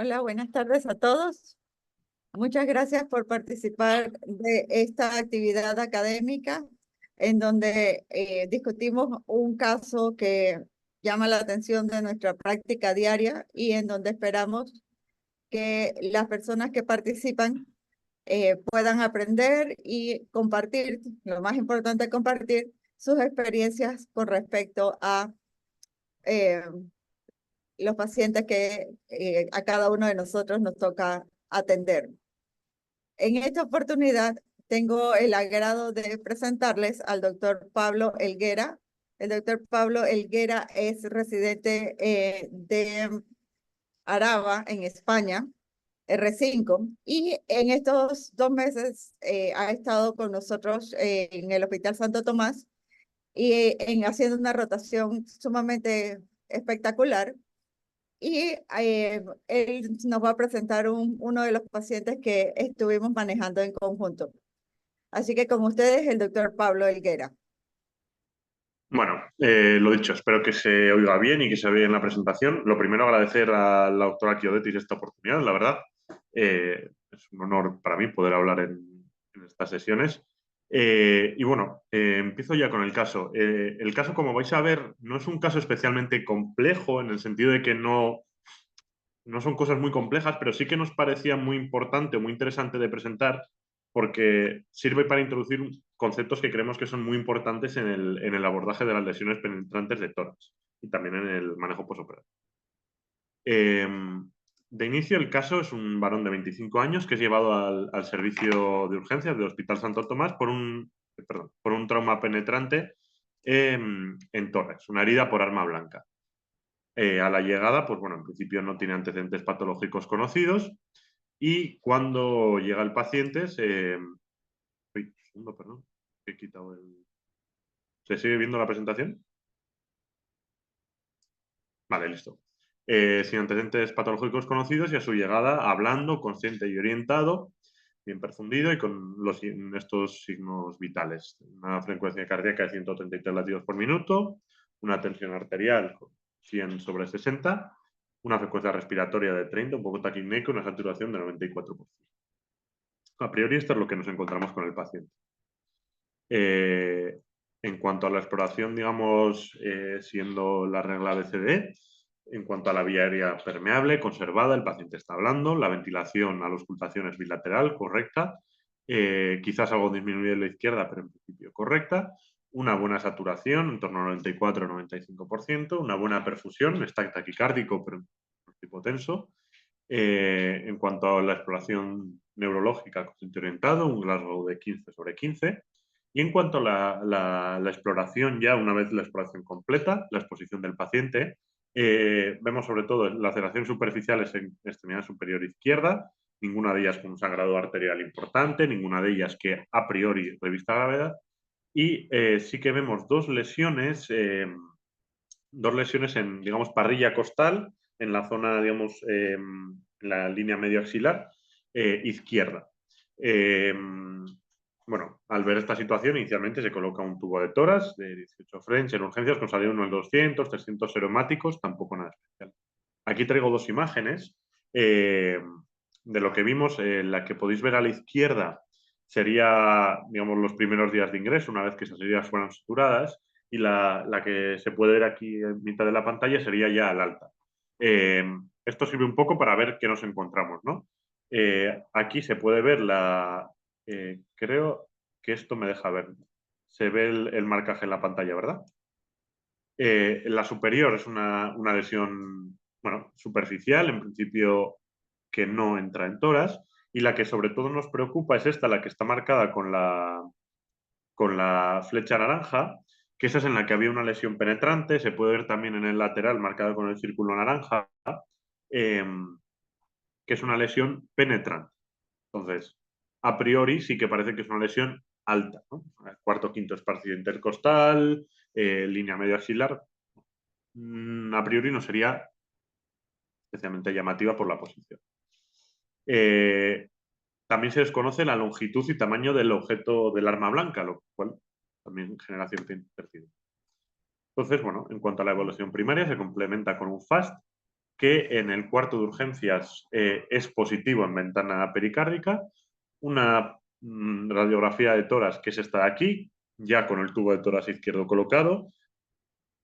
Hola, buenas tardes a todos. Muchas gracias por participar de esta actividad académica en donde discutimos un caso que llama la atención de nuestra práctica diaria y en donde esperamos que las personas que participan puedan aprender y compartir, lo más importante, compartir sus experiencias con respecto a eh, los pacientes que a cada uno de nosotros nos toca atender. En esta oportunidad tengo el agrado de presentarles al doctor Pablo Helguera. El doctor Pablo Helguera es residente de Araba, en España, R5, y en estos 2 meses ha estado con nosotros en el Hospital Santo Tomás y haciendo una rotación sumamente espectacular. Y él nos va a presentar uno de los pacientes que estuvimos manejando en conjunto. Así que con ustedes, el doctor Pablo Helguera. Bueno, lo dicho, espero que se oiga bien y que se vea en la presentación. Lo primero, agradecer a la doctora Chiodetis esta oportunidad, la verdad. Es un honor para mí poder hablar en estas sesiones. Y bueno, empiezo ya con el caso. El caso, como vais a ver, no es un caso especialmente complejo en el sentido de que no son cosas muy complejas, pero sí que nos parecía muy importante, muy interesante de presentar, porque sirve para introducir conceptos que creemos que son muy importantes en el abordaje de las lesiones penetrantes de tórax y también en el manejo posoperatorio. De inicio, el caso es un varón de 25 años que es llevado al servicio de urgencias del Hospital Santo Tomás por un trauma penetrante en tórax, una herida por arma blanca. A la llegada, pues bueno, en principio no tiene antecedentes patológicos conocidos y cuando llega el paciente uy, un segundo, perdón, he quitado el... ¿Se sigue viendo la presentación? Vale, listo. Sin antecedentes patológicos conocidos y a su llegada hablando, consciente y orientado, bien perfundido y con estos signos vitales. Una frecuencia cardíaca de 133 latidos por minuto, una tensión arterial con 100/60, una frecuencia respiratoria de 30, un poco taquipneico, una saturación de 94%. A priori esto es lo que nos encontramos con el paciente. En cuanto a la exploración, digamos, siendo la regla BCD, en cuanto a la vía aérea permeable, conservada, el paciente está hablando, la ventilación a la auscultación es bilateral, correcta, quizás algo disminuida en la izquierda, pero en principio correcta, una buena saturación, en torno al 94-95%, una buena perfusión, está taquicárdico, pero hipotenso. En cuanto a la exploración neurológica, consciente orientado, un Glasgow de 15/15. Y en cuanto a la exploración, ya una vez la exploración completa, la exposición del paciente, vemos sobre todo laceraciones superficiales en extremidad superior izquierda, ninguna de ellas con un sangrado arterial importante, ninguna de ellas que a priori revista gravedad, y sí que vemos dos lesiones en, digamos, parrilla costal, en la zona, digamos, la línea medio axilar izquierda. Bueno, al ver esta situación, inicialmente se coloca un tubo de toras de 18 French en urgencias con salida unos 200, 300 aromáticos, tampoco nada especial. Aquí traigo dos imágenes de lo que vimos. La que podéis ver a la izquierda sería, digamos, los primeros días de ingreso, una vez que esas heridas fueron suturadas, y la que se puede ver aquí en mitad de la pantalla sería ya al alta. Esto sirve un poco para ver qué nos encontramos, ¿no? Aquí se puede ver creo que esto me deja ver. Se ve el marcaje en la pantalla, ¿verdad? La superior es una lesión, bueno, superficial, en principio que no entra en toras, y la que sobre todo nos preocupa es esta, la que está marcada con la flecha naranja, que esa es en la que había una lesión penetrante. Se puede ver también en el lateral marcado con el círculo naranja, eh, que es una lesión penetrante. Entonces, a priori sí que parece que es una lesión alta, ¿no? Cuarto, quinto espacio intercostal, línea medio axilar. A priori no sería especialmente llamativa por la posición. También se desconoce la longitud y tamaño del objeto del arma blanca, lo cual también genera cierta incertidumbre. Entonces, bueno, en cuanto a la evaluación primaria, se complementa con un FAST que en el cuarto de urgencias es positivo en ventana pericárdica, una radiografía de tórax, que es esta de aquí, ya con el tubo de tórax izquierdo colocado.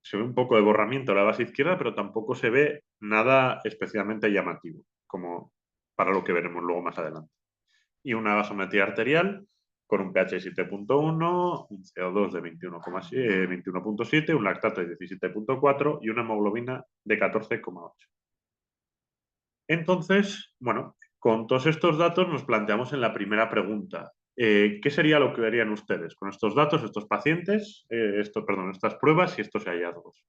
Se ve un poco de borramiento a la base izquierda, pero tampoco se ve nada especialmente llamativo, como para lo que veremos luego más adelante. Y una gasometría arterial con un pH 7.1, un CO2 de 21.7, un lactato de 17.4 y una hemoglobina de 14,8. Entonces, bueno, con todos estos datos nos planteamos en la primera pregunta. ¿Qué sería lo que harían ustedes con estos datos, estos pacientes, estas pruebas y estos hallazgos?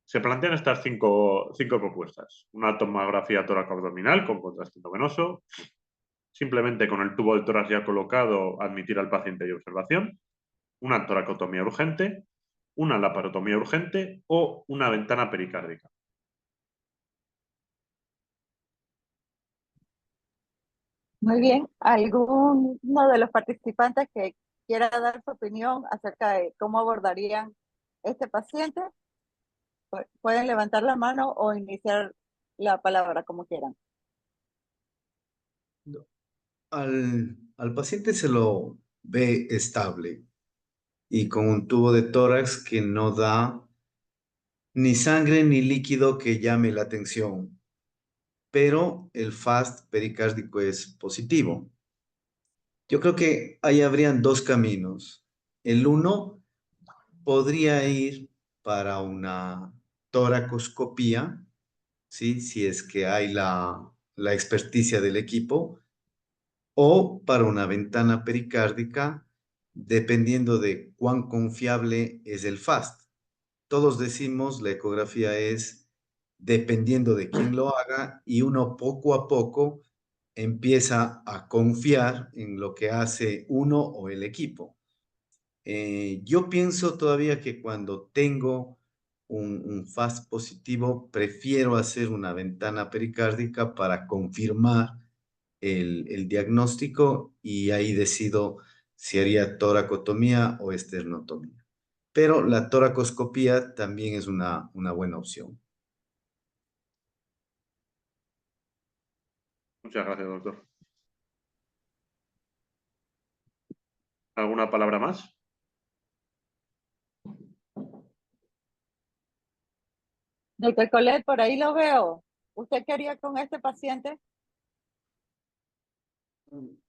Se plantean estas cinco propuestas. Una tomografía tóraco-abdominal con contraste endovenoso, simplemente con el tubo de tórax ya colocado, admitir al paciente y observación, una toracotomía urgente, una laparotomía urgente o una ventana pericárdica. Muy bien. ¿Alguno de los participantes que quiera dar su opinión acerca de cómo abordarían este paciente? Pueden levantar la mano o iniciar la palabra como quieran. Al paciente se lo ve estable y con un tubo de tórax que no da ni sangre ni líquido que llame la atención, pero el FAST pericárdico es positivo. Yo creo que ahí habrían dos caminos. El uno podría ir para una toracoscopía, ¿sí? Si es que hay la experticia del equipo, o para una ventana pericárdica, dependiendo de cuán confiable es el FAST. Todos decimos la ecografía es dependiendo de quién lo haga y uno poco a poco empieza a confiar en lo que hace uno o el equipo. Yo pienso todavía que cuando tengo un FAST positivo, prefiero hacer una ventana pericárdica para confirmar el diagnóstico y ahí decido si haría toracotomía o esternotomía. Pero la toracoscopía también es una buena opción. Muchas gracias, doctor. ¿Alguna palabra más? Doctor Colette, por ahí lo veo. ¿Usted qué haría con este paciente?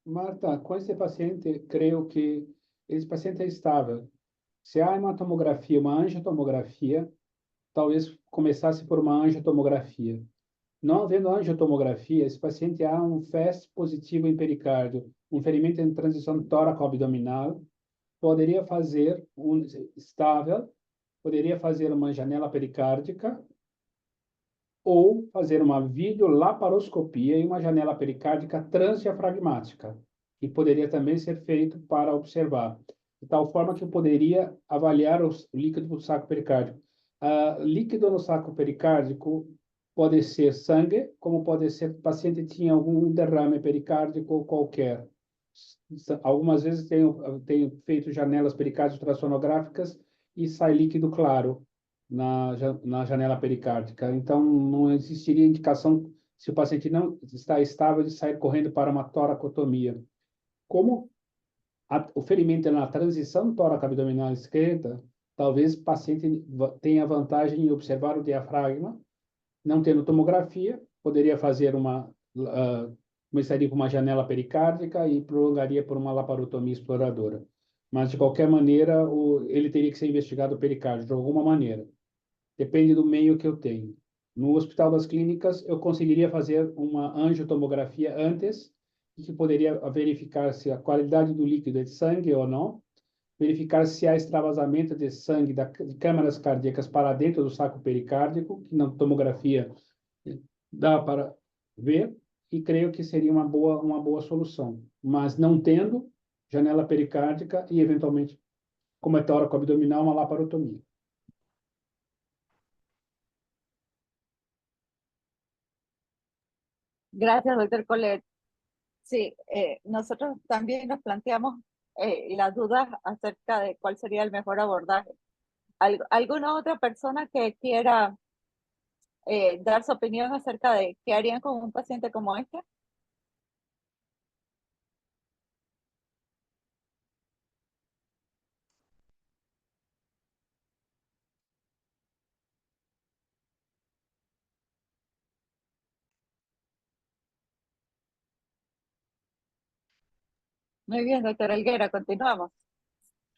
Marta, com esse paciente, creio que esse paciente é estável. Se há uma tomografia, uma angiotomografia, talvez começasse por uma angiotomografia. Não havendo angiotomografia, esse paciente há um FAST positivo em pericárdio, um ferimento em transição tóraco-abdominal, poderia fazer um estável, poderia fazer uma janela pericárdica ou fazer uma videolaparoscopia e uma janela pericárdica transdiafragmática, que poderia também ser feito para observar, de tal forma que eu poderia avaliar o líquido do saco pericárdico. Líquido no saco pericárdico pode ser sangue, como pode ser o paciente tinha algum derrame pericárdico qualquer. Algumas vezes tenho feito janelas pericárdico ultrassonográficas e sai líquido claro na janela pericárdica. Então, não existiria indicação, se o paciente não está estável, de sair correndo para uma toracotomia. Como o ferimento é na transição tóraco-abdominal esquerda, talvez o paciente tenha vantagem em observar o diafragma, não tendo tomografia, poderia fazer começaria com uma janela pericárdica e prolongaria por uma laparotomia exploradora. Mas, de qualquer maneira, ele teria que ser investigado o pericárdio, de alguma maneira. Depende do meio que eu tenho. No Hospital das Clínicas, eu conseguiria fazer uma angiotomografia antes, que poderia verificar se a qualidade do líquido é de sangue ou não, verificar se há extravasamento de sangue de câmaras cardíacas para dentro do saco pericárdico, que na tomografia dá para ver, e creio que seria uma boa solução. Mas não tendo, janela pericárdica e, eventualmente, como é tóraco-abdominal, uma laparotomia. Gracias, doctor Colette. Sí, nosotros también nos planteamos las dudas acerca de cuál sería el mejor abordaje. ¿Alguna otra persona que quiera dar su opinión acerca de qué harían con un paciente como este. Muy bien, doctor Helguera, continuamos.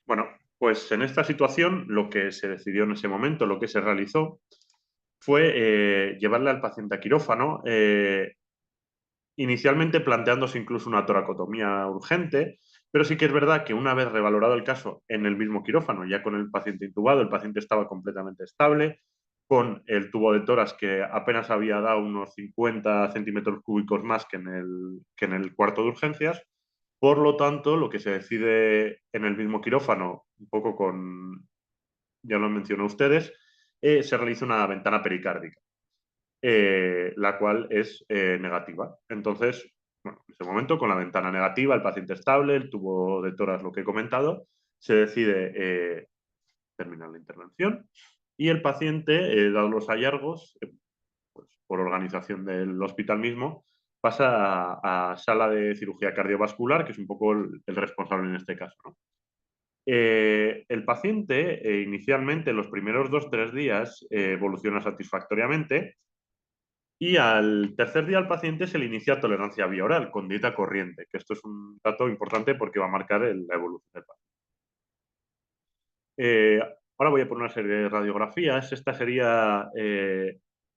Bueno, pues en esta situación lo que se decidió en ese momento, lo que se realizó, fue llevarle al paciente a quirófano, inicialmente planteándose incluso una toracotomía urgente, pero sí que es verdad que una vez revalorado el caso en el mismo quirófano, ya con el paciente intubado, el paciente estaba completamente estable, con el tubo de tórax que apenas había dado unos 50 centímetros cúbicos más que en el cuarto de urgencias. Por lo tanto, lo que se decide en el mismo quirófano, un poco con, ya lo mencionó ustedes, se realiza una ventana pericárdica, la cual es negativa. Entonces, bueno, en ese momento, con la ventana negativa, el paciente estable, el tubo de tórax, lo que he comentado, se decide terminar la intervención y el paciente, dados los hallazgos, pues, por organización del hospital mismo, pasa a sala de cirugía cardiovascular, que es un poco el responsable en este caso, ¿no? El paciente inicialmente, los primeros 2 o 3 días, evoluciona satisfactoriamente y al tercer día al paciente se le inicia tolerancia vía oral con dieta corriente, que esto es un dato importante porque va a marcar la evolución del paciente. Ahora voy a poner una serie de radiografías. Esta sería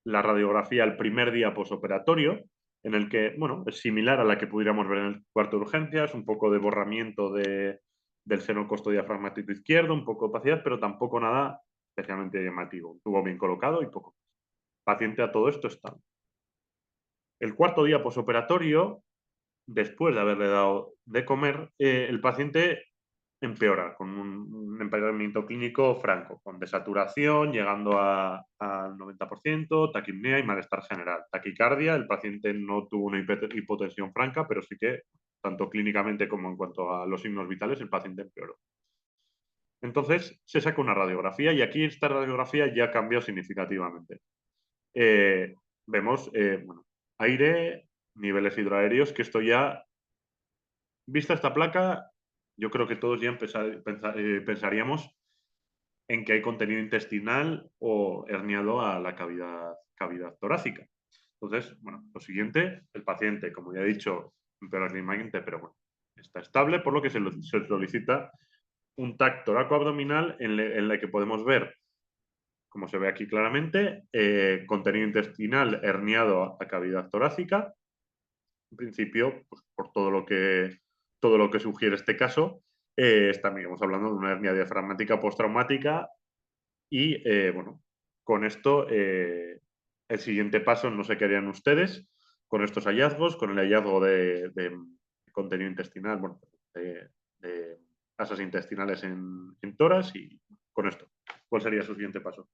la radiografía el primer día posoperatorio, en el que, bueno, es similar a la que pudiéramos ver en el cuarto de urgencias, un poco de borramiento del seno costodiafragmático izquierdo, un poco de opacidad, pero tampoco nada especialmente llamativo. Un tubo bien colocado y poco. Paciente a todo esto está. El cuarto día posoperatorio, después de haberle dado de comer, el paciente empeora con un empeoramiento clínico franco, con desaturación llegando al 90%, taquipnea y malestar general. Taquicardia, el paciente no tuvo una hipotensión franca, pero sí que, tanto clínicamente como en cuanto a los signos vitales, el paciente empeoró. Entonces, se saca una radiografía y aquí esta radiografía ya cambió significativamente. Vemos bueno, aire, niveles hidroaéreos, que esto ya, vista esta placa, yo creo que todos ya pensaríamos en que hay contenido intestinal o herniado a la cavidad torácica. Entonces, bueno, lo siguiente, el paciente, como ya he dicho, empeora clínicamente, pero bueno, está estable, por lo que se solicita un TAC toracoabdominal en la que podemos ver, como se ve aquí claramente, contenido intestinal herniado a cavidad torácica. En principio, pues, por todo lo que sugiere este caso, estamos hablando de una hernia diafragmática postraumática y, bueno, con esto, el siguiente paso, no sé qué harían ustedes con estos hallazgos, con el hallazgo de contenido intestinal, bueno, de asas intestinales en tórax y con esto. ¿Cuál sería su siguiente paso?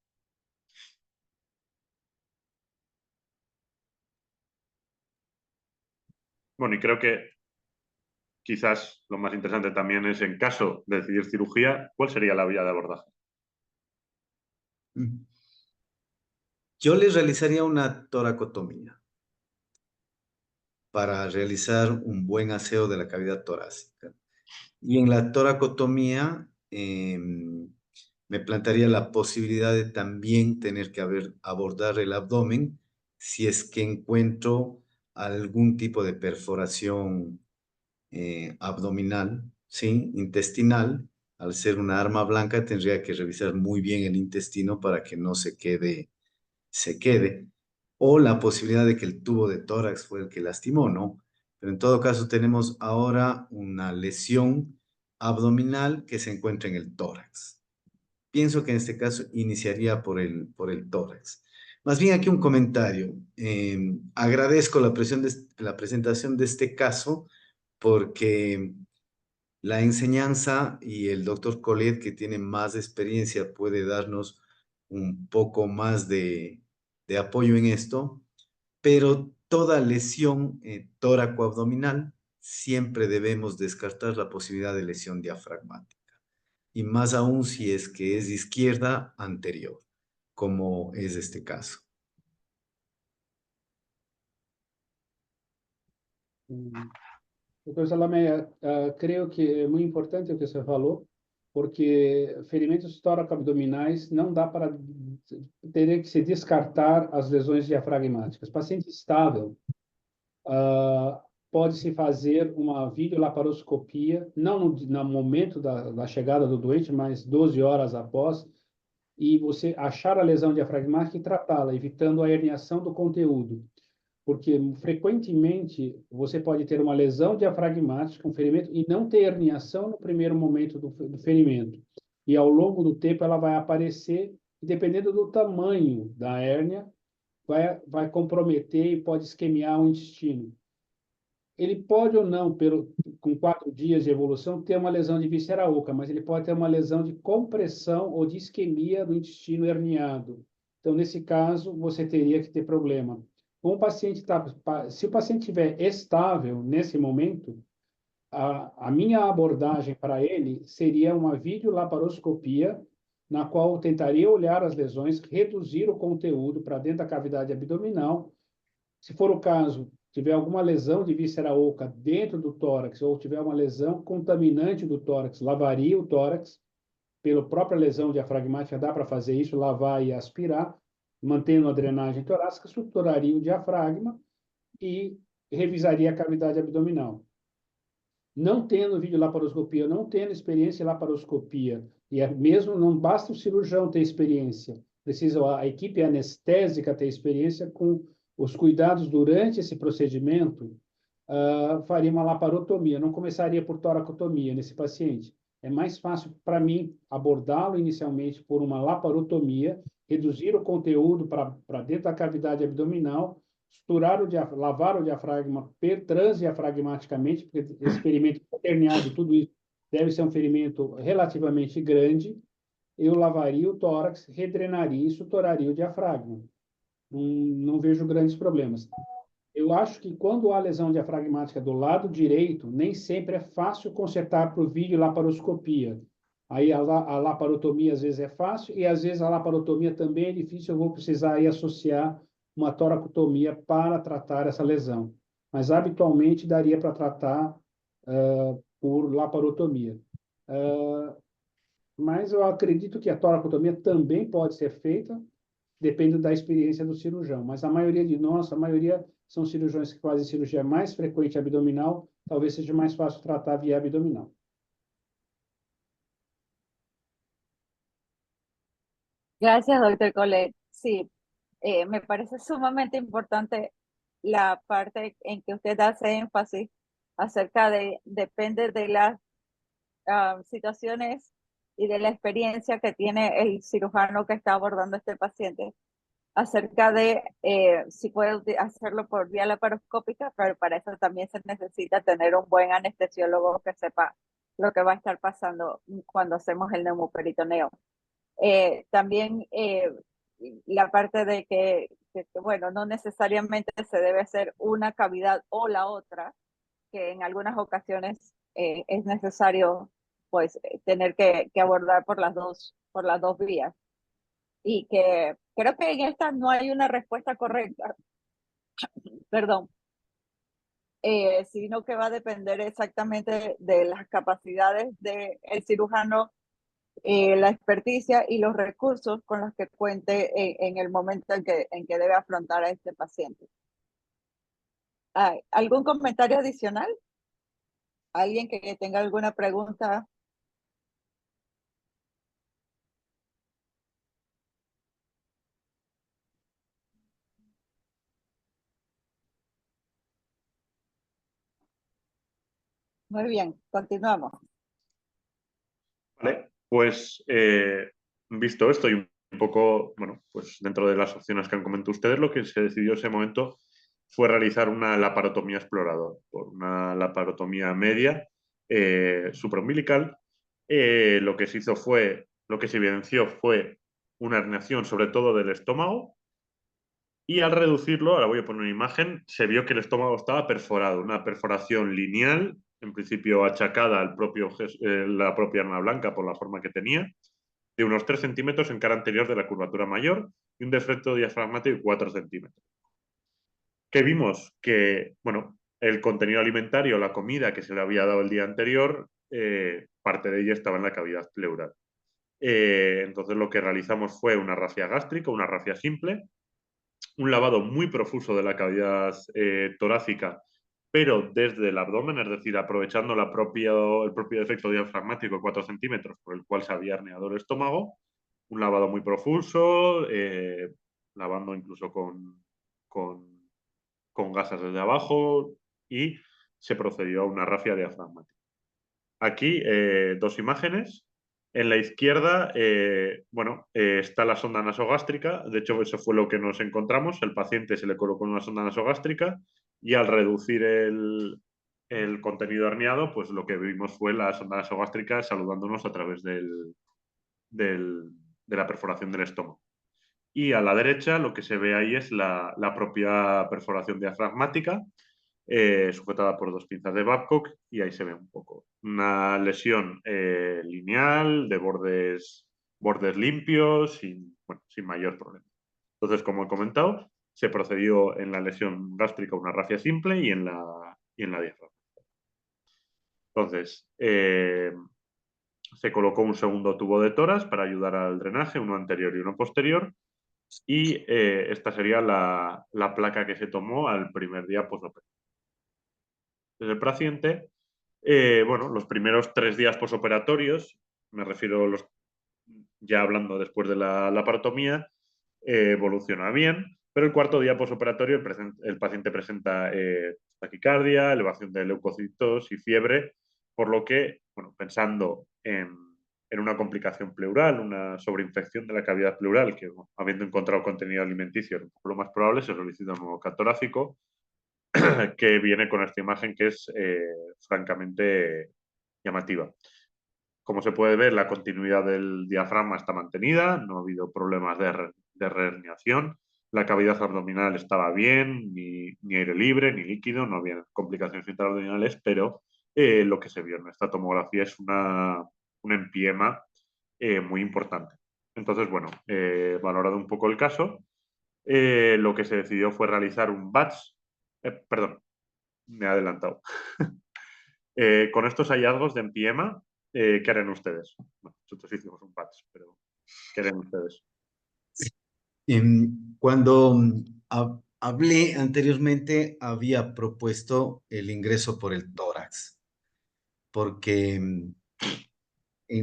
Bueno, y creo que quizás lo más interesante también es, en caso de decidir cirugía, ¿cuál sería la vía de abordaje? Yo les realizaría una toracotomía para realizar un buen aseo de la cavidad torácica. Y en la toracotomía me plantearía la posibilidad de también tener que abordar el abdomen si es que encuentro algún tipo de perforación abdominal, ¿sí? Intestinal. Al ser una arma blanca tendría que revisar muy bien el intestino para que no se quede, o la posibilidad de que el tubo de tórax fue el que lastimó, ¿no? Pero en todo caso tenemos ahora una lesión abdominal que se encuentra en el tórax. Pienso que en este caso iniciaría por el tórax. Más bien aquí un comentario. Agradezco la presentación de este caso porque la enseñanza y el doctor Collet, que tiene más experiencia, puede darnos un poco más de apoyo en esto, pero toda lesión tóraco-abdominal siempre debemos descartar la posibilidad de lesión diafragmática, y más aún si es que es izquierda anterior, como es este caso. Hum. Doutor Salomé, creio que é muito importante o que você falou, porque ferimentos tóraco-abdominais não dá para teria que se descartar as lesões diafragmáticas. Paciente estável, pode-se fazer uma videolaparoscopia, não no momento da chegada do doente, mas 12 horas após, e você achar a lesão diafragmática e tratá-la, evitando a herniação do conteúdo. Porque frequentemente você pode ter uma lesão diafragmática, um ferimento, e não ter herniação no primeiro momento do ferimento. E ao longo do tempo ela vai aparecer, e dependendo do tamanho da hérnia, vai comprometer e pode isquemiar o intestino. Ele pode ou não, com 4 dias de evolução, ter uma lesão de víscera oca, mas ele pode ter uma lesão de compressão ou de isquemia do intestino herniado. Então, nesse caso, você teria que ter problema. Se o paciente estiver estável nesse momento, a minha abordagem para ele seria uma videolaparoscopia, na qual eu tentaria olhar as lesões, reduzir o conteúdo para dentro da cavidade abdominal. Se for o caso, tiver alguma lesão de víscera oca dentro do tórax ou tiver uma lesão contaminante do tórax, lavaria o tórax. Pela própria lesão diafragmática, dá para fazer isso, lavar e aspirar, mantendo a drenagem torácica, suturaria o diafragma e revisaria a cavidade abdominal. Não tendo videolaparoscopia, não tendo experiência em laparoscopia, e mesmo não basta o cirurgião ter experiência, precisa a equipe anestésica ter experiência com os cuidados durante esse procedimento, faria uma laparotomia, não começaria por toracotomia nesse paciente. É mais fácil para mim abordá-lo inicialmente por uma laparotomia, reduzir o conteúdo para dentro da cavidade abdominal, lavar o diafragma transdiafragmaticamente, porque esse ferimento herniado, tudo isso deve ser um ferimento relativamente grande. Eu lavaria o tórax, redrenaria e suturaria o diafragma. Não vejo grandes problemas. Eu acho que quando há lesão diafragmática do lado direito, nem sempre é fácil consertar por videolaparoscopia. Aí a laparotomia às vezes é fácil e às vezes a laparotomia também é difícil, eu vou precisar aí associar uma toracotomia para tratar essa lesão. Mas habitualmente daria para tratar por laparotomia. Mas eu acredito que a toracotomia também pode ser feita, depende da experiência do cirurgião. Mas a maioria de nós, a maioria são cirurgiões que fazem cirurgia mais frequente abdominal, talvez seja mais fácil tratar via abdominal. Gracias, doctor Collet. Sí, me parece sumamente importante la parte en que usted hace énfasis acerca de, depende de las situaciones y de la experiencia que tiene el cirujano que está abordando este paciente, acerca de si puede hacerlo por vía laparoscópica, pero para eso también se necesita tener un buen anestesiólogo que sepa lo que va a estar pasando cuando hacemos el neumoperitoneo. También la parte de bueno, no necesariamente se debe hacer una cavidad o la otra, que en algunas ocasiones es necesario pues tener que abordar por las dos vías. Y que creo que en esta no hay una respuesta correcta, perdón, sino que va a depender exactamente de las capacidades del cirujano, la experticia y los recursos con los que cuente en el momento en que debe afrontar a este paciente. ¿Algún comentario adicional? ¿Alguien que tenga alguna pregunta? Muy bien, continuamos. Vale, pues visto esto y un poco, bueno, pues dentro de las opciones que han comentado ustedes, lo que se decidió en ese momento fue realizar una laparotomía explorador, por una laparotomía media supraumbilical. Lo que se hizo fue, lo que se evidenció fue una herniación sobre todo del estómago, y al reducirlo, ahora voy a poner una imagen, se vio que el estómago estaba perforado, una perforación lineal, en principio achacada al la propia hernia blanca por la forma que tenía, de unos 3 centímetros en cara anterior de la curvatura mayor y un defecto diafragmático de 4 centímetros. ¿Qué vimos? Que, bueno, el contenido alimentario, la comida que se le había dado el día anterior, parte de ella estaba en la cavidad pleural. Entonces lo que realizamos fue una rafia gástrica, una rafia simple, un lavado muy profuso de la cavidad torácica, pero desde el abdomen, es decir, aprovechando el propio defecto diafragmático de 4 centímetros por el cual se había herniado el estómago, un lavado muy profuso, lavando incluso con gasas desde abajo, y se procedió a una rafia diafragmática. Aquí 2 imágenes. En la izquierda, está la sonda nasogástrica. De hecho, eso fue lo que nos encontramos. El paciente se le colocó una sonda nasogástrica y al reducir el contenido herniado, pues lo que vimos fue la sonda nasogástrica saludándonos a través de la perforación del estómago. Y a la derecha lo que se ve ahí es la propia perforación diafragmática, sujetada por 2 pinzas de Babcock, y ahí se ve un poco. Una lesión lineal, de bordes limpios, sin mayor problema. Entonces, como he comentado, se procedió en la lesión gástrica una rafia simple y en la diafragma. Entonces, se colocó un segundo tubo de tórax para ayudar al drenaje, uno anterior y uno posterior, y esta sería la placa que se tomó al primer día postoperatorio. El paciente, los primeros 3 días posoperatorios, me refiero ya hablando después de la laparotomía, evoluciona bien, pero el 4.º día posoperatorio el paciente presenta taquicardia, elevación de leucocitos y fiebre, por lo que, pensando en una complicación pleural, una sobreinfección de la cavidad pleural, que habiendo encontrado contenido alimenticio, lo más probable se solicita un nuevo catorácico, que viene con esta imagen que es francamente llamativa. Como se puede ver, la continuidad del diafragma está mantenida, no ha habido problemas de reherniación, la cavidad abdominal estaba bien, ni aire libre, ni líquido, no había complicaciones intraabdominales, pero lo que se vio en esta tomografía es un empiema muy importante. Entonces, valorado un poco el caso, lo que se decidió fue realizar un batch. Perdón, me he adelantado. Con estos hallazgos de empiema, ¿qué harán ustedes? Bueno, nosotros hicimos un patch, pero ¿qué harán ustedes? Cuando hablé anteriormente, había propuesto el ingreso por el tórax, porque en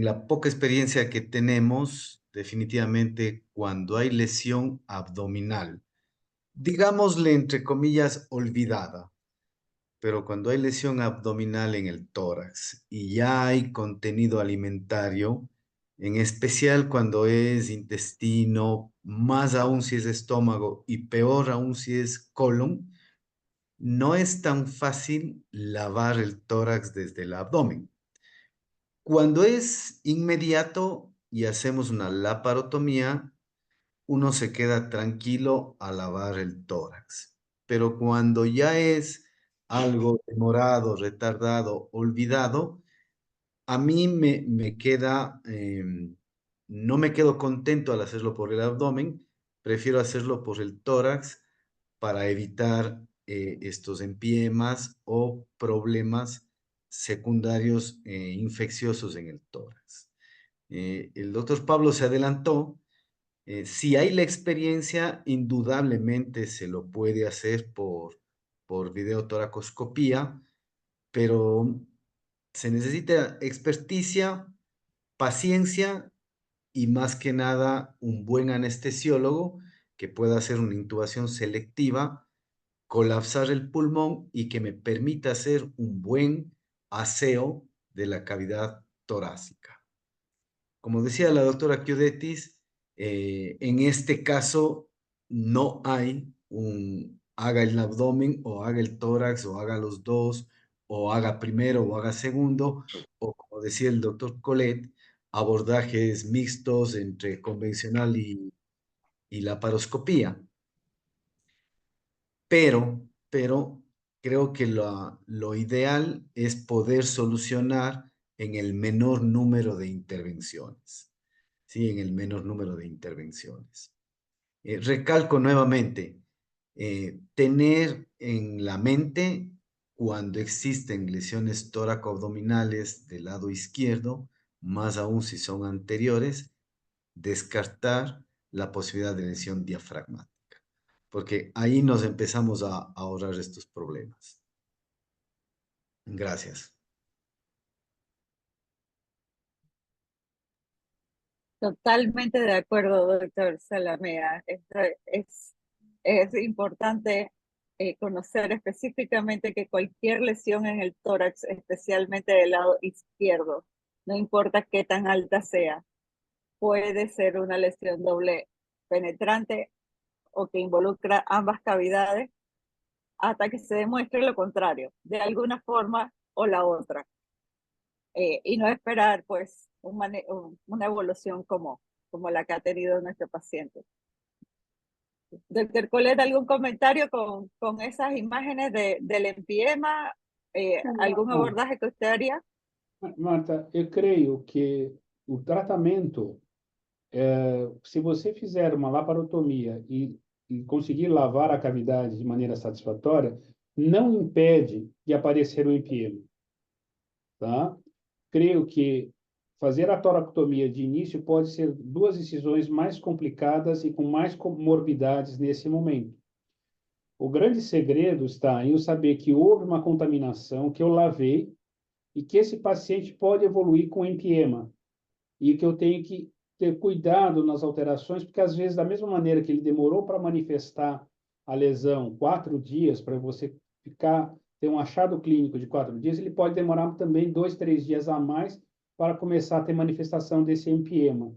la poca experiencia que tenemos, definitivamente cuando hay lesión abdominal, digámosle entre comillas olvidada, pero cuando hay lesión abdominal en el tórax y ya hay contenido alimentario, en especial cuando es intestino, más aún si es estómago y peor aún si es colon, no es tan fácil lavar el tórax desde el abdomen. Cuando es inmediato y hacemos una laparotomía, uno se queda tranquilo a lavar el tórax. Pero cuando ya es algo demorado, retardado, olvidado, a mí me queda, no me quedo contento al hacerlo por el abdomen, prefiero hacerlo por el tórax para evitar estos empiemas o problemas secundarios infecciosos en el tórax. El doctor Pablo se adelantó. Si hay la experiencia, indudablemente se lo puede hacer por videotoracoscopía, pero se necesita experticia, paciencia y más que nada un buen anestesiólogo que pueda hacer una intubación selectiva, colapsar el pulmón y que me permita hacer un buen aseo de la cavidad torácica. Como decía la doctora Chiodetis, en este caso no hay un haga el abdomen o haga el tórax o haga los dos o haga primero o haga segundo, o como decía el doctor Colette, abordajes mixtos entre convencional y laparoscopía. Pero creo que lo ideal es poder solucionar en el menor número de intervenciones. Sí, en el menor número de intervenciones. Recalco nuevamente, tener en la mente cuando existen lesiones tóraco-abdominales del lado izquierdo, más aún si son anteriores, descartar la posibilidad de lesión diafragmática, porque ahí nos empezamos a ahorrar estos problemas. Gracias. Totalmente de acuerdo, doctor Salamea. Es importante conocer específicamente que cualquier lesión en el tórax, especialmente del lado izquierdo, no importa qué tan alta sea, puede ser una lesión doble penetrante o que involucra ambas cavidades hasta que se demuestre lo contrario, de alguna forma o la otra. Y no esperar pues una evolución como la que ha tenido nuestro paciente. Doctor Colette, ¿algún comentario con esas imágenes del empiema? ¿Algún abordaje que usted haría? Marta, eu creio que o tratamento, se você fizer uma laparotomia e conseguir lavar a cavidade de maneira satisfatória, não impede de aparecer o empiema, tá? Creio que fazer a toracotomia de início pode ser duas incisões mais complicadas e com mais comorbidades nesse momento. O grande segredo está em eu saber que houve uma contaminação, que eu lavei e que esse paciente pode evoluir com empiema e que eu tenho que ter cuidado nas alterações, porque às vezes, da mesma maneira que ele demorou para manifestar a lesão 4 dias, para você ter um achado clínico de 4 dias, ele pode demorar também 2, 3 dias a mais para começar a ter manifestação desse empiema.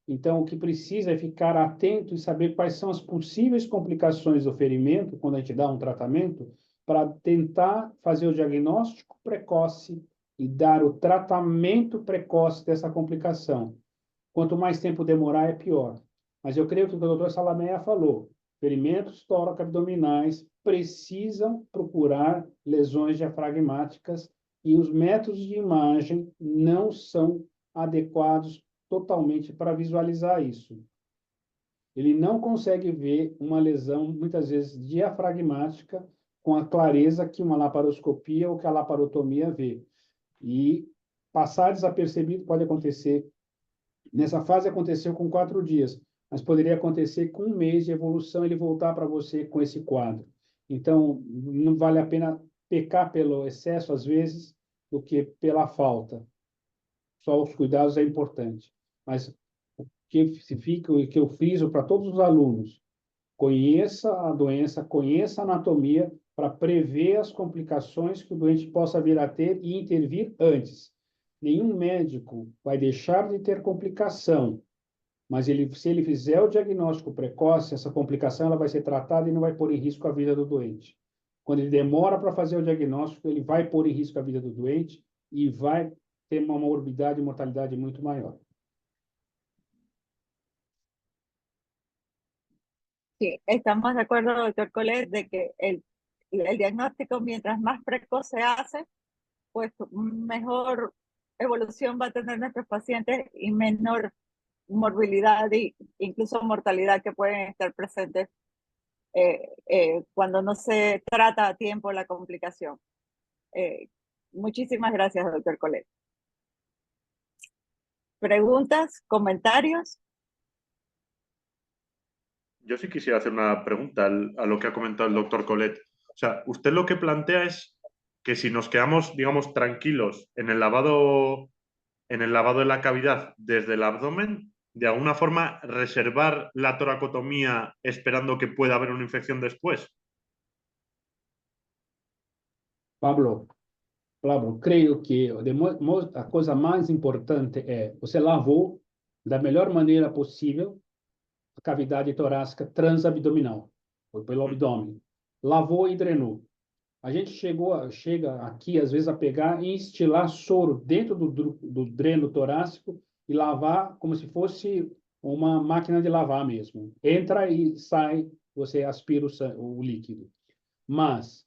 Então, o que precisa é ficar atento e saber quais são as possíveis complicações do ferimento, quando a gente dá um tratamento, para tentar fazer o diagnóstico precoce e dar o tratamento precoce dessa complicação. Quanto mais tempo demorar, é pior. Mas eu creio que o que o doutor Salamea falou, ferimentos tóraco-abdominais precisam procurar lesões diafragmáticas e os métodos de imagem não são adequados totalmente para visualizar isso. Ele não consegue ver uma lesão, muitas vezes, diafragmática com a clareza que uma laparoscopia ou que a laparotomia vê. E passar desapercebido pode acontecer. Nessa fase aconteceu com 4 dias, mas poderia acontecer com 1 mês de evolução, ele voltar para você com esse quadro. Então, não vale a pena pecar pelo excesso, às vezes, do que pela falta. Só os cuidados é importante. Mas o que fica, o que eu friso para todos os alunos, conheça a doença, conheça a anatomia, para prever as complicações que o doente possa vir a ter e intervir antes. Nenhum médico vai deixar de ter complicação, mas se ele fizer o diagnóstico precoce, essa complicação ela vai ser tratada e não vai pôr em risco a vida do doente. Quando ele demora para fazer o diagnóstico, ele vai pôr em risco a vida do doente e vai ter uma morbidade e mortalidade muito maior. Sí, estamos de acuerdo, doctor Colette, de que el diagnóstico, mientras más precoz se hace, pues mejor evolución va a tener nuestros pacientes y menor morbilidad e incluso mortalidad que pueden estar presentes cuando no se trata a tiempo la complicación. Muchísimas gracias, doctor Colette. ¿Preguntas? ¿Comentarios? Yo sí quisiera hacer una pregunta a lo que ha comentado el doctor Colette. O sea, usted lo que plantea es que si nos quedamos, digamos, tranquilos en el lavado de la cavidad desde el abdomen, de alguna forma reservar la toracotomía esperando que pueda haber una infección después. Pablo, creio que a coisa mais importante é você lavou da melhor maneira possível a cavidade torácica transabdominal, foi pelo abdômen. Lavou e drenou. A gente chega aqui, às vezes, a pegar e instilar soro dentro do dreno torácico e lavar como se fosse uma máquina de lavar mesmo. Entra e sai, você aspira o líquido. Mas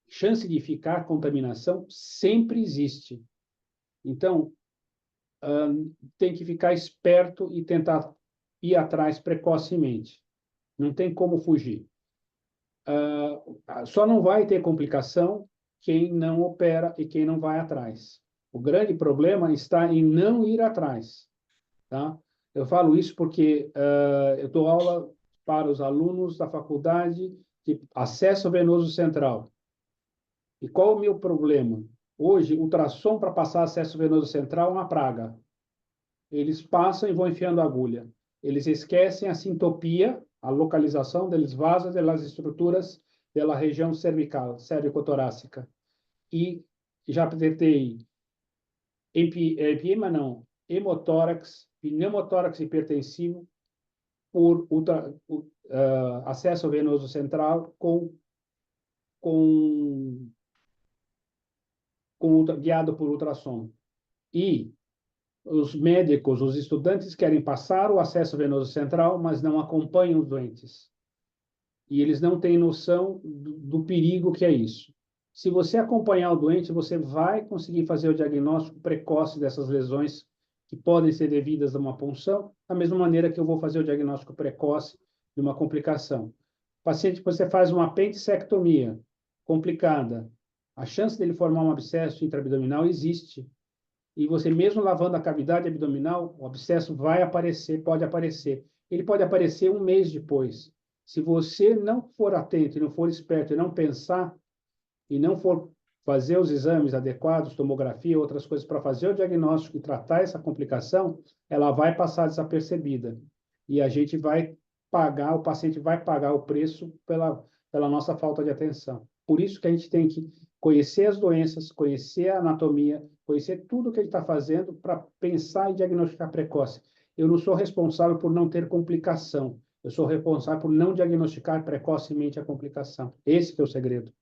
chance de ficar contaminação sempre existe. Então, tem que ficar esperto e tentar ir atrás precocemente. Não tem como fugir. só não vai ter complicação quem não opera e quem não vai atrás. O grande problema está em não ir atrás, tá? Eu falo isso porque eu dou aula para os alunos da faculdade de acesso venoso central. E qual o meu problema? Hoje, ultrassom para passar acesso venoso central é uma praga. Eles passam e vão enfiando agulha. Eles esquecem a sintopia, a localização deles vasos das estruturas da região cervical, cérvico-torácica. E já tentei empiema não, hemotórax, pneumotórax hipertensivo por acesso venoso central com guiado por ultrassom. E os médicos, os estudantes querem passar o acesso venoso central, mas não acompanham os doentes. E eles não têm noção do perigo que é isso. Se você acompanhar o doente, você vai conseguir fazer o diagnóstico precoce dessas lesões que podem ser devidas a uma punção, da mesma maneira que eu vou fazer o diagnóstico precoce de uma complicação. Paciente, você faz uma apendicectomia complicada, a chance dele formar um abscesso intraabdominal existe. E você mesmo lavando a cavidade abdominal, o abscesso vai aparecer, pode aparecer. Ele pode aparecer um mês depois. Se você não for atento, e não for esperto, e não pensar, e não for fazer os exames adequados, tomografia, outras coisas, para fazer o diagnóstico e tratar essa complicação, ela vai passar desapercebida. E a gente vai pagar, o paciente vai pagar o preço pela nossa falta de atenção. Por isso que a gente tem que conhecer as doenças, conhecer a anatomia, conhecer tudo o que ele está fazendo para pensar e diagnosticar precoce. Eu não sou responsável por não ter complicação. Eu sou responsável por não diagnosticar precocemente a complicação. Esse que é o segredo.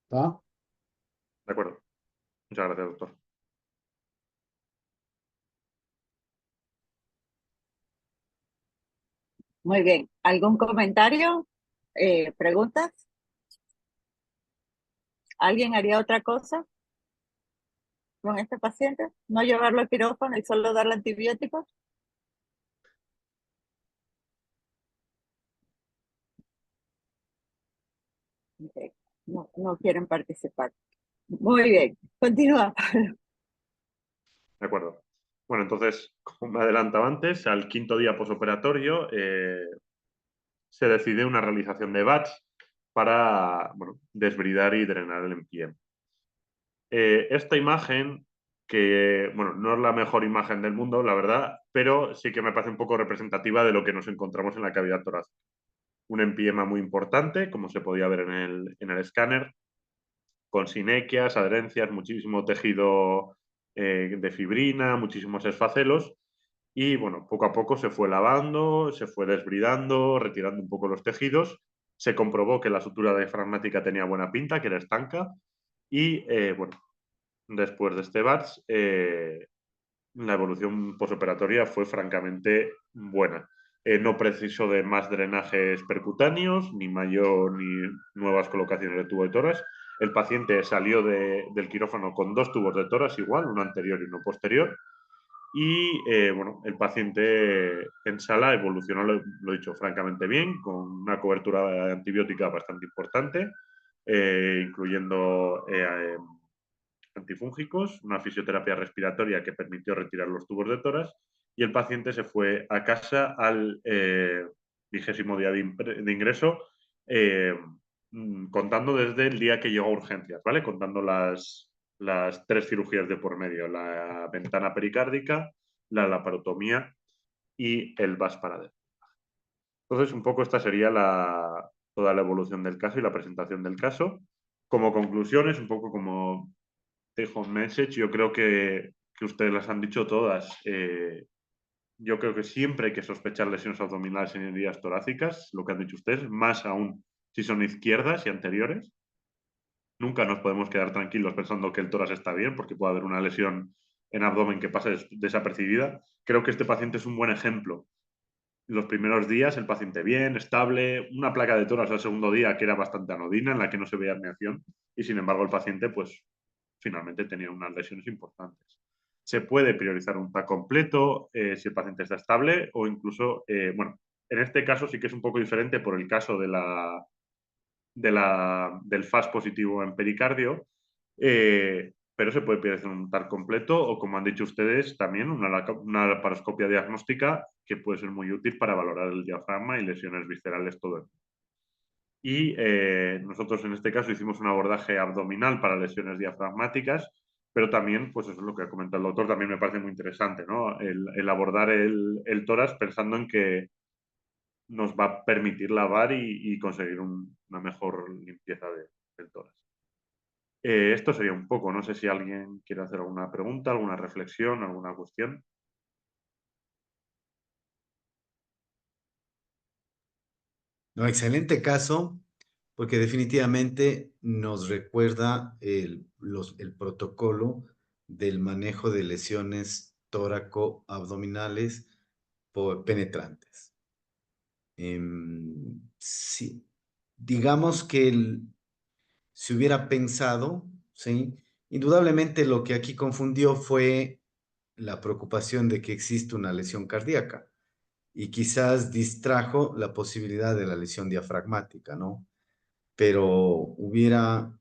¿Tá? De acuerdo. Muchas gracias, doctor. Muy bien. ¿Algún comentario? ¿Preguntas? ¿Alguien haría otra cosa con este paciente? ¿No llevarlo al quirófano y solo darle antibióticos? Okay. No quieren participar. Muy bien. Continúa, Pablo. De acuerdo. Bueno, entonces, como me adelantaba antes, al quinto día posoperatorio se decide una realización de batch para desbridar y drenar el empiema. Esta imagen, que no es la mejor imagen del mundo, la verdad, pero sí que me parece un poco representativa de lo que nos encontramos en la cavidad torácica. Un empiema muy importante, como se podía ver en el escáner, con sinequias, adherencias, muchísimo tejido de fibrina, muchísimos esfacelos, y bueno, poco a poco se fue lavando, se fue desbridando, retirando un poco los tejidos. Se comprobó que la sutura diafragmática tenía buena pinta, que era estanca, y después de este batch, la evolución posoperatoria fue francamente buena. No precisó de más drenajes percutáneos, ni mayor ni nuevas colocaciones de tubo de toras. El paciente salió del quirófano con 2 tubos de toras igual, uno anterior y uno posterior. Y el paciente en sala evolucionó, lo he dicho, francamente bien, con una cobertura antibiótica bastante importante, incluyendo antifúngicos, una fisioterapia respiratoria que permitió retirar los tubos de toras, y el paciente se fue a casa al 20º día de ingreso, contando desde el día que llegó a urgencias, ¿vale? Contando las 3 cirugías de por medio, la ventana pericárdica, la laparotomía y el VAS para desbridar. Entonces, un poco esta sería toda la evolución del caso y la presentación del caso. Como conclusiones, un poco como take home message, yo creo que ustedes las han dicho todas. Yo creo que siempre hay que sospechar lesiones abdominales en heridas torácicas, lo que han dicho ustedes, más aún si son izquierdas y anteriores. Nunca nos podemos quedar tranquilos pensando que el tórax está bien, porque puede haber una lesión en abdomen que pasa desapercibida. Creo que este paciente es un buen ejemplo. Los primeros días el paciente bien, estable, una placa de tórax al segundo día que era bastante anodina, en la que no se veía herniación, y sin embargo el paciente pues finalmente tenía unas lesiones importantes. Se puede priorizar un TAC completo si el paciente está estable, o incluso, En este caso sí que es un poco diferente por el caso del FAS positivo en pericardio, pero se puede presentar completo o, como han dicho ustedes, también una laparoscopia diagnóstica que puede ser muy útil para valorar el diafragma y lesiones viscerales todo el tiempo. Y nosotros en este caso hicimos un abordaje abdominal para lesiones diafragmáticas, pero también, pues eso es lo que ha comentado el doctor, también me parece muy interesante, ¿no? El abordar el tórax pensando en que nos va a permitir lavar y conseguir una mejor limpieza del tórax. Esto sería un poco, no sé si alguien quiere hacer alguna pregunta, alguna reflexión, alguna cuestión. No, excelente caso, porque definitivamente nos recuerda el protocolo del manejo de lesiones tóraco-abdominales penetrantes. Sí, digamos que se hubiera pensado, ¿sí? Indudablemente lo que aquí confundió fue la preocupación de que existe una lesión cardíaca y quizás distrajo la posibilidad de la lesión diafragmática, ¿no? Pero hubiera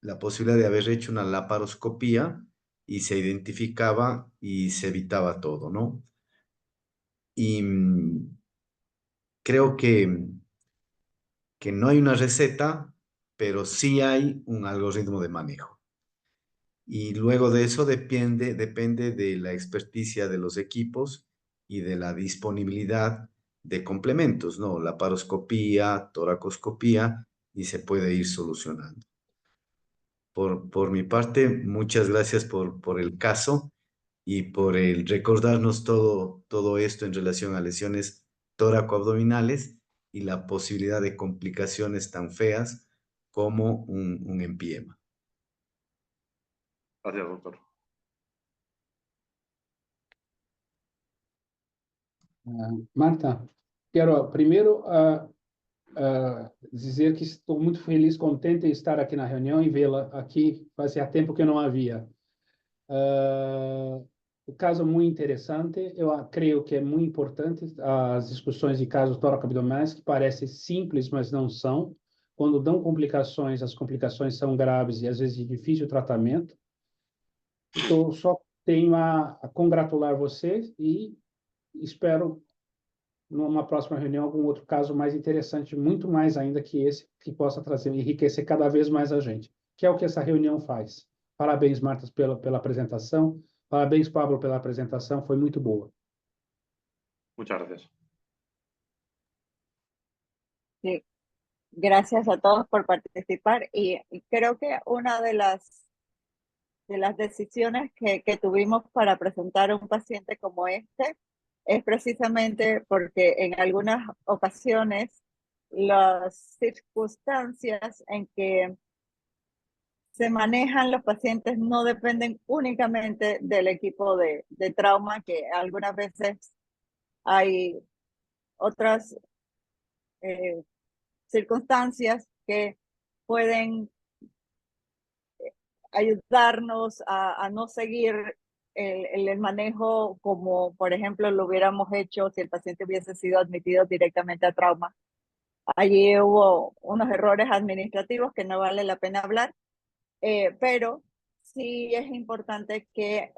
la posibilidad de haber hecho una laparoscopía y se identificaba y se evitaba todo, ¿no? Y creo que no hay una receta, pero sí hay un algoritmo de manejo. Y luego de eso depende de la experticia de los equipos y de la disponibilidad de complementos, ¿no? Laparoscopía, toracoscopía, y se puede ir solucionando. Por mi parte, muchas gracias por el caso y por el recordarnos todo esto en relación a lesiones tóraco-abdominales y la posibilidad de complicaciones tan feas como un empiema. Gracias, doctor. Marta, quero primeiro dizer que estou muito feliz, contente de estar aqui na reunião e vê-la aqui. Fazia tempo que não havia. O caso é muito interessante. Eu creio que é muito importante as discussões de casos tóraco-abdominais, que parecem simples, mas não são. Quando dão complicações, as complicações são graves e às vezes de difícil tratamento. Então, só tenho a congratular você e espero numa próxima reunião algum outro caso mais interessante, muito mais ainda que esse, que possa trazer, enriquecer cada vez mais a gente, que é o que essa reunião faz. Parabéns, Marta, pela apresentação. Parabéns, Pablo, pela apresentação. Foi muito boa. Muchas gracias. Sí, gracias a todos por participar y creo que una de las decisiones que tuvimos para presentar a un paciente como este es precisamente porque en algunas ocasiones las circunstancias en que se manejan los pacientes no dependen únicamente del equipo de trauma, que algunas veces hay otras circunstancias que pueden ayudarnos a no seguir el manejo como, por ejemplo, lo hubiéramos hecho si el paciente hubiese sido admitido directamente a trauma. Allí hubo unos errores administrativos que no vale la pena hablar, pero sí es importante que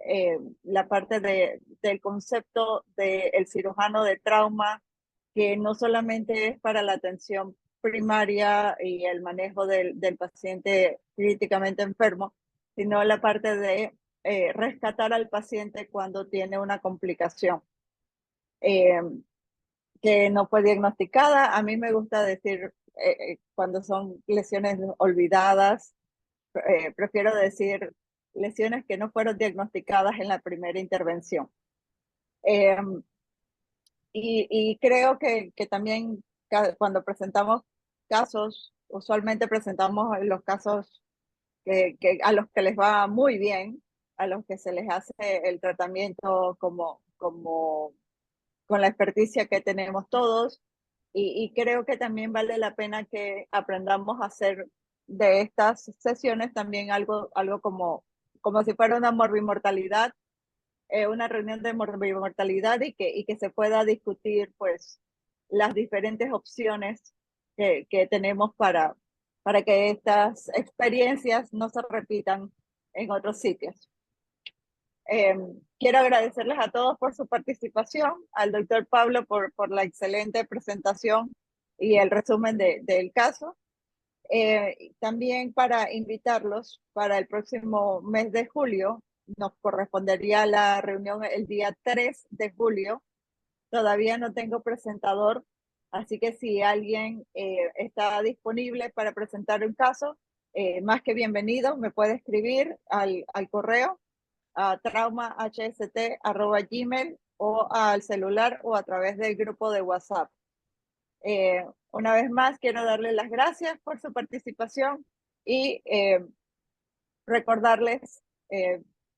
la parte del concepto del cirujano de trauma, que no solamente es para la atención primaria y el manejo del paciente críticamente enfermo, sino la parte de rescatar al paciente cuando tiene una complicación que no fue diagnosticada. A mí me gusta decir cuando son lesiones olvidadas, prefiero decir lesiones que no fueron diagnosticadas en la primera intervención. Y creo que también cuando presentamos casos, usualmente presentamos los casos a los que les va muy bien, a los que se les hace el tratamiento como con la experticia que tenemos todos. Y creo que también vale la pena que aprendamos a hacer de estas sesiones también algo como si fuera una morbimortalidad, una reunión de morbimortalidad y que se pueda discutir pues las diferentes opciones que tenemos para que estas experiencias no se repitan en otros sitios. Quiero agradecerles a todos por su participación, al doctor Pablo por la excelente presentación y el resumen del caso. También para invitarlos para el próximo mes de julio, nos correspondería la reunión el día 3 de julio. Todavía no tengo presentador, así que si alguien está disponible para presentar un caso, más que bienvenido, me puede escribir al correo a traumahst@gmail o al celular o a través del grupo de WhatsApp. Una vez más, quiero darles las gracias por su participación y recordarles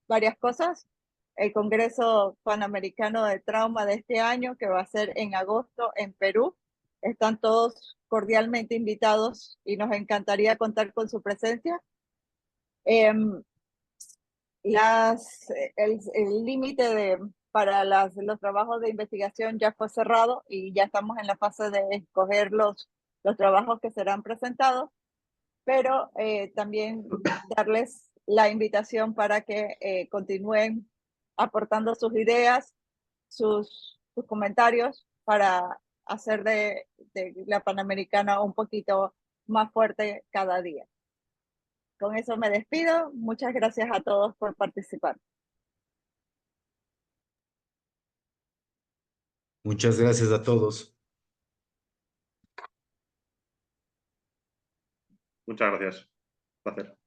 varias cosas. El Congreso Panamericano de Trauma de este año, que va a ser en agosto en Perú. Están todos cordialmente invitados y nos encantaría contar con su presencia. El límite para los trabajos de investigación ya fue cerrado y ya estamos en la fase de escoger los trabajos que serán presentados, pero también darles la invitación para que continúen aportando sus ideas, sus comentarios para hacer de la Panamericana un poquito más fuerte cada día. Con eso me despido. Muchas gracias a todos por participar. Muchas gracias a todos. Muchas gracias. Un placer.